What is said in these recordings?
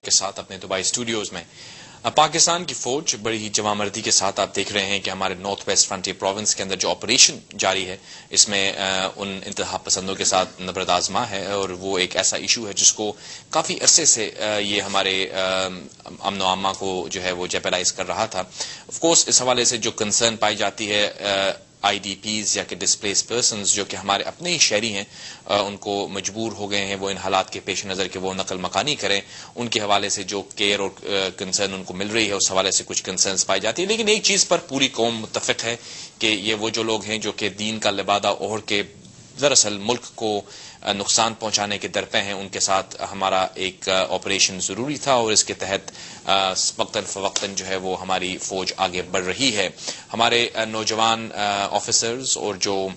کے ساتھ اپنے دبئی اسٹوڈیوز میں پاکستان کی فوج بڑی ہی جوانمردی کے ساتھ آپ دیکھ رہے ہیں کہ ہمارے نارتھ ویسٹ فرنٹیئر پروونس کے اندر جو آپریشن جاری ہے اس میں ان انتہا پسندوں کے ساتھ نبرد آزما ہے، اور وہ ایک ایسا ایشو ہے جس کو کافی عرصے سے یہ ہمارے امن و امان کو جو ہے وہ جیپلائز کر رہا تھا۔ آف کورس اس حوالے سے جو کنسرن پائی جاتی ہے آئی ڈی پیز یا کہ ڈسپلیس پرسنز جو کہ ہمارے اپنے ہی شہری ہیں، ان کو مجبور ہو گئے ہیں وہ ان حالات کے پیش نظر کہ وہ نقل مکانی کریں، ان کے حوالے سے جو کیئر اور کنسرن ان کو مل رہی ہے اس حوالے سے کچھ کنسرنز پائی جاتی ہے۔ لیکن ایک چیز پر پوری قوم متفق ہے کہ یہ وہ جو لوگ ہیں جو کہ دین کا لبادہ اوڑھ کے دراصل ملک کو نقصان پہنچانے کے درپے ہیں، ان کے ساتھ ہمارا ایک آپریشن ضروری تھا، اور اس کے تحت وقتاً فوقتاً جو ہے وہ ہماری فوج آگے بڑھ رہی ہے۔ ہمارے نوجوان آفیسرز اور جو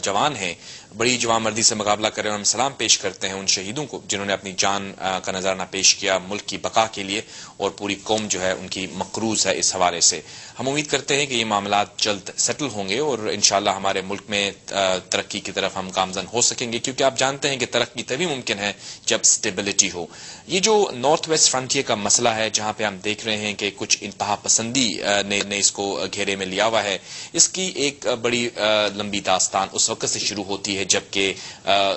جوان ہیں بڑی جوانمردی سے مقابلہ کر رہے ہیں، اور ہم سلام پیش کرتے ہیں ان شہیدوں کو جنہوں نے اپنی جان کا نذرانہ پیش کیا ملک کی بقا کے لیے، اور پوری قوم جو ہے ان کی مقروض ہے اس حوالے سے۔ ہم امید کرتے ہیں کہ یہ معاملات جلد سیٹل ہوں گے اور انشاءاللہ ہمارے ملک میں ترقی کی طرف ہم گامزن ہو سکیں گے، کیونکہ آپ جانتے ہیں کہ ترقی تبھی ممکن ہے جب سٹیبلٹی ہو۔ یہ جو نارتھ ویسٹ فرنٹیئر کا مسئلہ ہے جہاں پہ ہم دیکھ رہے ہیں کہ کچھ انتہا پسندی نے اس کو گھیرے میں لیا ہوا ہے، اس کی ایک بڑی لمبی داستان اس وقت سے شروع ہوتی ہے جبکہ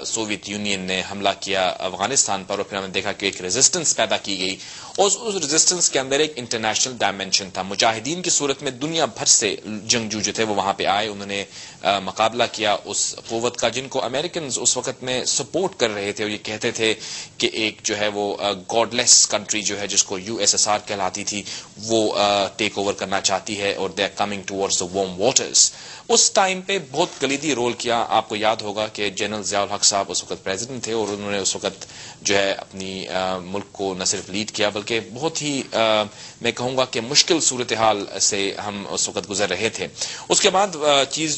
سوویت یونین نے حملہ کیا افغانستان پر، اور پھر ہم نے دیکھا کہ ایک ریزسٹنس پیدا کی گئی، اور اس ریزسٹنس کے اندر ایک انٹرنیشنل ڈائمنشن تھا۔ مجاہدین کی صورت میں دنیا بھر سے جنگجو جو تھے وہ وہاں پہ آئے، انہوں نے مقابلہ کیا اس قوت کا جن کو امریکنز اس وقت میں سپورٹ کر رہے تھے، اور یہ کہتے تھے کہ ایک جو ہے وہ گاڈ لیس کنٹری جو ہے جس کو یو ایس ایس آر کہلاتی تھی وہ ٹیک اوور کرنا چاہتی ہے، اور they are coming towards the warm waters. اس ٹائم پہ بہت کلیدی رول کیا۔ آپ کو یاد ہوگا کہ جنرل ضیاء الحق صاحب اس وقت پریزیڈنٹ تھے، اور انہوں نے اس وقت جو ہے اپنی ملک کو نہ صرف لیڈ کیا بلکہ بہت ہی میں کہوں گا کہ مشکل صورتحال سے ہم اس وقت گزر رہے تھے۔ اس کے بعد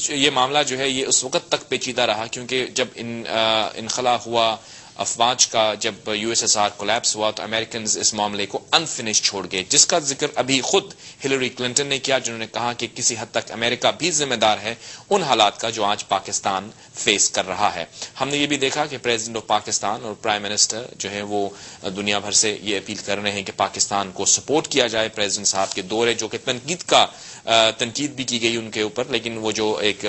یہ معاملہ جو ہے یہ اس وقت تک پیچیدہ رہا، کیونکہ جب انخلا ہوا افواج کا، جب U S S R collapse ہوا تو امریکنز اس معاملے کو انفنش چھوڑ گئے، جس کا ذکر ابھی خود ہلری کلنٹن نے کیا، جنہوں نے کہا کہ کسی حد تک امریکہ بھی ذمہ دار ہے ان حالات کا جو آج پاکستان فیس کر رہا ہے۔ ہم نے یہ بھی دیکھا کہ پریزیڈنٹ آف پاکستان اور پرائم منسٹر جو ہے وہ دنیا بھر سے یہ اپیل کر رہے ہیں کہ پاکستان کو سپورٹ کیا جائے۔ پریزیڈنٹ صاحب کے دور ہے جو کہ تنقید بھی کی گئی ان کے اوپر، لیکن وہ جو ایک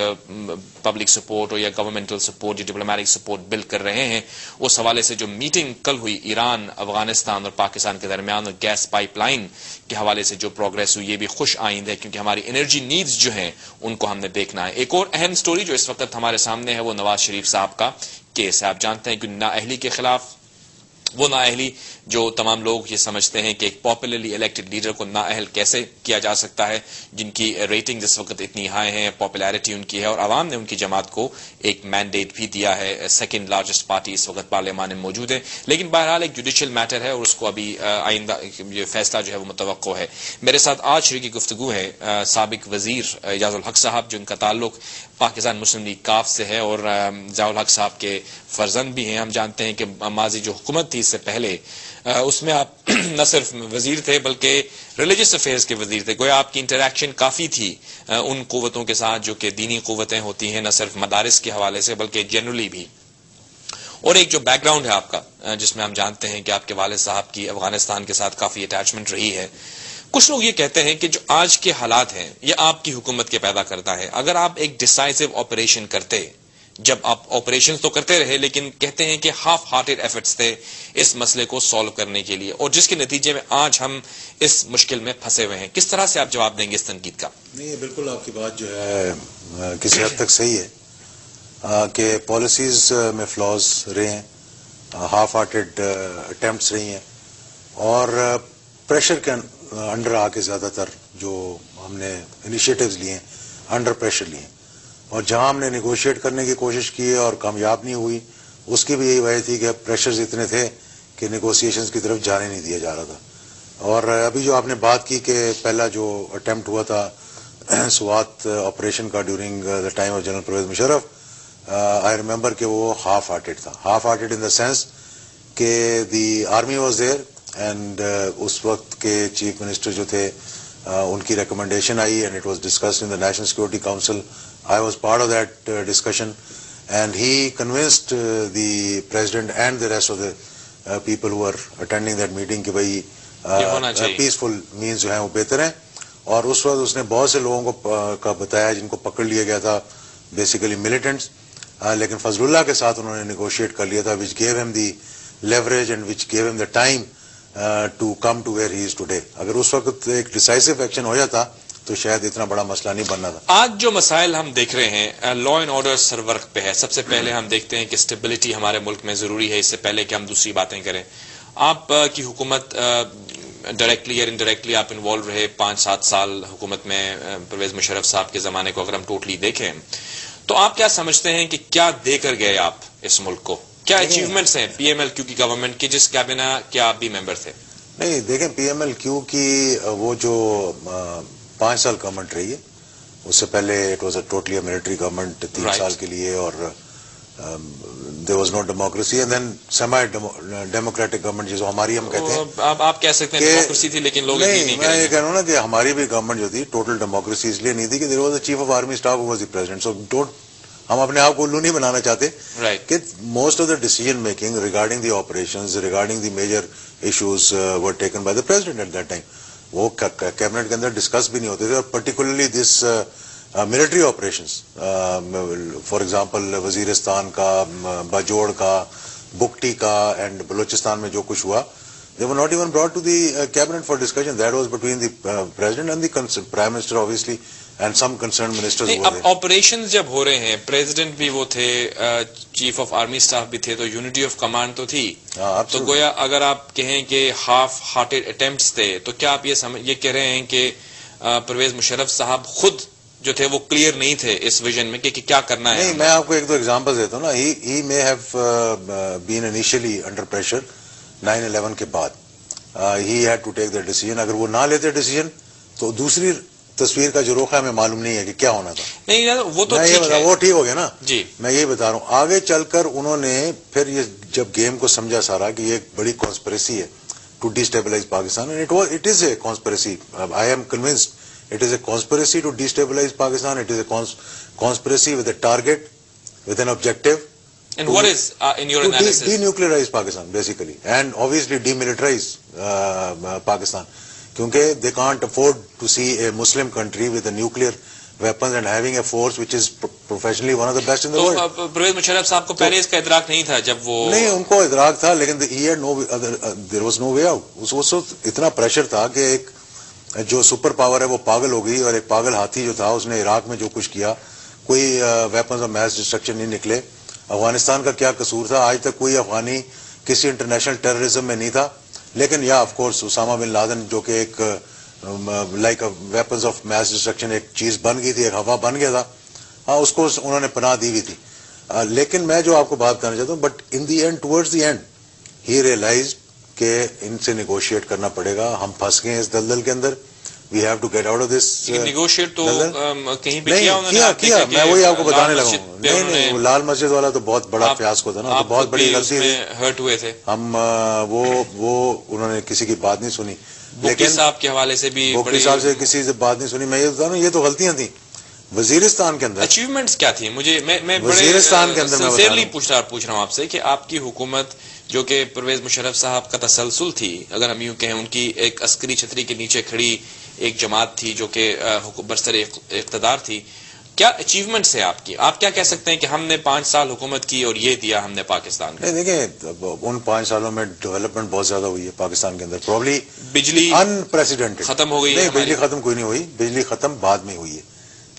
پبلک سپورٹ یا گورنمنٹل سپورٹ یا ڈپلومیٹک سپورٹ بل کر رہے ہیں، اس حوالے سے جو میٹنگ کل ہوئی ایران، افغانستان اور پاکستان کے درمیان، اور گیس پائپ لائن کے حوالے سے جو پروگریس ہوئی، یہ بھی خوش آئند ہے، کیونکہ ہماری انرجی نیڈز جو ہیں ان کو ہم نے دیکھنا ہے۔ ایک اور اہم سٹوری جو اس وقت ہمارے سامنے ہے وہ نواز شریف صاحب کا کیس ہے۔ آپ جانتے ہیں کہ نااہلی کے خلاف، وہ نااہلی جو تمام لوگ یہ سمجھتے ہیں کہ ایک پاپولرلی الیکٹڈ لیڈر کو نااہل کیسے کیا جا سکتا ہے، جن کی ریٹنگ اس وقت اتنی ہائی ہیں، پاپولیرٹی ان کی ہے، اور عوام نے ان کی جماعت کو ایک مینڈیٹ بھی دیا ہے، سیکنڈ لارجسٹ پارٹی اس وقت پارلیمان میں موجود ہے، لیکن بہرحال ایک جوڈیشل میٹر ہے اور اس کو ابھی آئندہ یہ فیصلہ جو ہے وہ متوقع ہے۔ میرے ساتھ آج شریک گفتگو ہے سابق وزیر اعجاز الحق صاحب، جن کا تعلق پاکستان مسلم لیگ کاف سے ہے، اور ضیاء الحق صاحب کے فرزند بھی ہیں۔ ہم جانتے ہیں کہ ماضی جو حکومت تھی اس سے پہلے اس میں آپ نہ صرف وزیر تھے بلکہ ریلیجس افیئرز کے وزیر تھے، گویا آپ کی انٹریکشن کافی تھی ان قوتوں کے ساتھ جو کہ دینی قوتیں ہوتی ہیں، نہ صرف مدارس کے حوالے سے بلکہ جنرلی بھی۔ اور ایک جو بیک گراؤنڈ ہے آپ کا، جس میں ہم جانتے ہیں کہ آپ کے والد صاحب کی افغانستان کے ساتھ کافی اٹیچمنٹ رہی ہے۔ کچھ لوگ یہ کہتے ہیں کہ جو آج کے حالات ہیں یہ آپ کی حکومت کے پیدا کرتا ہے۔ اگر آپ ایک ڈیسائسو آپریشن کرتے، جب آپ آپریشن تو کرتے رہے لیکن کہتے ہیں کہ ہاف ہارٹڈ ایفرٹس تھے اس مسئلے کو سالو کرنے کے لیے، اور جس کے نتیجے میں آج ہم اس مشکل میں پھنسے ہوئے ہیں، کس طرح سے آپ جواب دیں گے اس تنقید کا؟ نہیں، بالکل آپ کی بات جو ہے کسی حد تک صحیح ہے کہ پالیسیز میں فلاز رہے ہیں، ہاف ہارٹڈ اٹیمپٹس رہی ہیں، اور پریشر کے انڈر آ کے زیادہ تر جو ہم نے انیشیٹوز لیے ہیں انڈر پریشر لیے ہیں، اور جہاں ہم نے نیگوشیٹ کرنے کی کوشش کی اور کامیاب نہیں ہوئی، اس کی بھی یہی وجہ تھی کہ پریشرز اتنے تھے کہ نیگوسیشنز کی طرف جانے نہیں دیا جا رہا تھا۔ اور ابھی جو آپ نے بات کی کہ پہلا جو اٹیمپٹ ہوا تھا سوات آپریشن کا during the time of general Pervez Musharraf, I remember کہ وہ ہاف ہارٹڈ تھا، half hearted in the sense کہ the army was there, and اس وقت کے چیف منسٹر جو تھے ان کی ریکمنڈیشن آئی and it was discussed in the national security council. I was part of that discussion, and he convinced the president and the rest of the people who are attending that meeting کہ بھائی peaceful means جو ہیں وہ بہتر ہیں. اور اس وقت اس نے بہت سے لوگوں کو بتایا جن کو پکڑ لیا گیا تھا, بیسیکلی ملیٹنٹس, لیکن فضل اللہ کے ساتھ انہوں نے نیگوشیٹ کر لیا تھا, which gave him the leverage and which gave him the time to come to where he is today. اگر اس وقت ایک ڈیسائسو ایکشن ہو جاتا تو شاید اتنا بڑا مسئلہ نہیں بننا تھا. آج جو مسائل ہم دیکھ رہے ہیں لا اینڈ آرڈر سرورک پہ ہے. سب سے پہلے ہم دیکھتے ہیں کہ اسٹیبلٹی ہمارے ملک میں ضروری ہے. اس سے پہلے کہ ہم دوسری باتیں کریں, آپ کی حکومت ڈائریکٹلی یا انڈائریکٹلی آپ انوالو رہے 5-7 سال حکومت میں پرویز مشرف صاحب کے زمانے کو اگر ہم ٹوٹلی دیکھیں تو آپ کیا سمجھتے ہیں کہ کیا دے کر گئے آپ اس ملک کو؟ کیا اچیومنٹس ہیں پی ایم ایل کیو کی گورنمنٹ کی جس کابینہ کے آپ بھی ممبر تھے؟ نہیں دیکھیں, پی ایم ایل کیو کی وہ جو 5 سال گورنمنٹ رہی ہے, اس سے پہلے it was a totally military government 3 سال کے لیے, اور there was no democracy, and then semi-democratic government جسے ہماری ہم کہتے ہیں. آپ کہہ سکتے ہیں ڈیموکریسی تھی لیکن لوگ نہیں. میں یہ کہہ رہا ہوں نا کہ ہماری بھی گورنمنٹ جو تھی ٹوٹل ڈیموکریسی اس لیے نہیں تھی کہ there was a chief of army staff who was the president. So ہم اپنے آپ کو الو نہیں بنانا چاہتے کہ most of the decision making regarding the operations, regarding the major issues were taken by the president at that time. وہ cabinet کے اندر ڈسکس بھی نہیں ہوتے تھے, اور particularly this military operations, for example Waziristan کا, باجوڑ کا, بگٹی کا اینڈ بلوچستان میں جو کچھ ہوا, they were not even brought to the cabinet for discussion. That was between the president and the prime minister obviously and some concerned ministers who were there. Operations جب ہو رہے ہیں, پریزیڈنٹ بھی وہ تھے, چیف آف آرمی اسٹاف بھی تھے, تو unity of command تو تھی. تو گویا اگر آپ کہیں کہ ہاف ہارٹیڈ اٹیمپٹس تھے, تو کیا آپ یہ کہہ رہے ہیں کہ پرویز مشرف صاحب خود جو تھے وہ کلیئر نہیں تھے اس ویژن میں کہ کیا کرنا ہے؟ نہیں, میں آپ کو 1-2 ایگزامپل دیتا ہوں نا. he may have been initially under pressure 9/11 کے بعد. he had to take the decision. اگر وہ نہ لیتے ڈیسیجن تو دوسری تصویر کا جو رخ ہے ہمیں معلوم نہیں ہے کہ کیا ہونا تھا. نہیں وہ تو وہ ٹھیک ہو گیا نا جی. میں یہی بتا رہا ہوں, آگے چل کر انہوں نے پھر یہ جب گیم کو سمجھا سارا کہ یہ ایک بڑی کانسپریسی ہے to destabilise Pakistan, and it is a conspiracy. I am convinced it is a conspiracy to destabilize Pakistan. It is a conspiracy with a target, with an objective. And what is in your analysis? Denuclearize Pakistan basically, and obviously demilitarize Pakistan. Kyunki they can't afford to see a Muslim country with a nuclear weapons and having a force which is professionally one of the best in the world. تو پرویز مشرف صاحب کو پہلے اس کا ادراک نہیں تھا جب وہ؟ نہیں, ان کو ادراک تھا, لیکن he had no other, there was no way out. اس وقت اتنا پریشر تھا کہ ایک جو سپر پاور ہے وہ پاگل ہو گئی, اور ایک پاگل ہاتھی جو تھا اس نے عراق میں جو کچھ کیا, کوئی ویپنز آف میس ڈسٹرکشن نہیں نکلے. افغانستان کا کیا قصور تھا؟ آج تک کوئی افغانی کسی انٹرنیشنل ٹیررزم میں نہیں تھا, لیکن یا of course Osama bin Laden جو کہ ایک like weapons of mass destruction ایک چیز بن گئی تھی, ایک ہوا بن گیا تھا, ہاں اس کو انہوں نے پناہ دی ہوئی تھی. لیکن میں جو آپ کو بات کرنا چاہتا ہوں, but in the end towards the end he realised کہ ان سے نیگوشیٹ کرنا پڑے گا, ہم پھنس گئے اس دلدل کے اندر, we have to get out of this. Negotiate تو کہیں پہ کیا میں وہی آپ کو بتانے لگا ہوں. نہیں, لال مسجد والا تو بہت بڑا فیاسکو تھا نا, تو بہت بڑی غلطی تھی, ہرٹ ہوئے تھے ہم. وہ انہوں نے کسی کی بات نہیں سنی, لیکن صاحب کے حوالے سے بھی بوکٹی صاحب سے کسی سے بات نہیں سنی. میں یہ بتا رہا ہوں, یہ تو غلطیاں تھیں. وزیرستان کے اندر اچیومنٹس کیا تھی؟ مجھے میں وزیرستان کے اندر سنسیئرلی پوچھ رہا ہوں آپ سے کہ آپ کی حکومت جو کہ پرویز مشرف صاحب کا تسلسل تھی, اگر ہم یوں کہیں, ان کی ایک عسکری چھتری کے نیچے کھڑی ایک جماعت تھی جو کہ برسر اقتدار تھی, کیا اچیومنٹس ہے آپ کی؟ آپ کیا کہہ سکتے ہیں کہ ہم نے 5 سال حکومت کی اور یہ دیا ہم نے پاکستان کو؟ دیکھیں, ان 5 سالوں میں ڈیولپمنٹ بہت زیادہ ہوئی ہے پاکستان کے اندر. پرابلی بجلی انپریسیڈنٹڈ ختم ہو گئی ہے. بجلی ختم کوئی نہیں ہوئی, بجلی ختم بعد میں ہوئی ہے.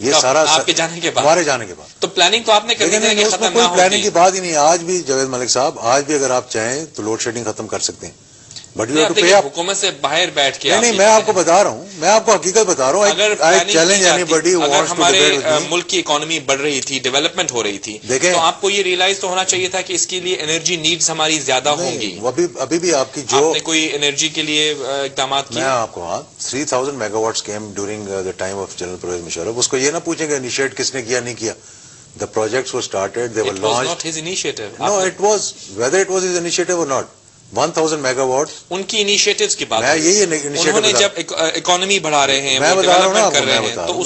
یہ سارا آپ کے جانے کے بعد, ہمارے جانے کے بعد. تو پلاننگ تو آپ نے کرنی تھی کہ ختم نہ ہو. کوئی پلاننگ کی بات ہی نہیں ہے. آج بھی جاوید ملک صاحب, آج بھی اگر آپ چاہیں تو لوڈ شیڈنگ ختم کر سکتے ہیں, but you have to pay up. حکومت سے باہر بیٹھ کے نہیں, میں آپ کو بتا رہا ہوں, میں آپ کو حقیقت بتا رہا ہوں. اگر ہمارے ملک کی اکانومی بڑھ رہی تھی, ڈیولپمنٹ ہو رہی تھی, تو آپ کو یہ ریئلائز تو ہونا چاہیے تھا کہ اس کے لیے انرجی نیڈز ہماری زیادہ ہوں گی. ابھی بھی آپ کی جو آپ نے کوئی انرجی کے لیے اقدامات کیے؟ میں آپ کو 3000 megawatts came during the time of general Pervez Musharraf. اس کو یہ نہ پوچھیں گے انیشیٹ کس نے کیا نہیں کیا. The projects were started, they were launched. It was not his initiative. No, it was, whether it was his initiative or not. 1000 megawatts. ان کی انیشیٹوز کی بات میں یہی انیشیٹو انہوں نے جب اکانومی بڑھا رہے ہیں, میں بتا رہا ہوں نا آپ کو, کر رہے ہیں, تو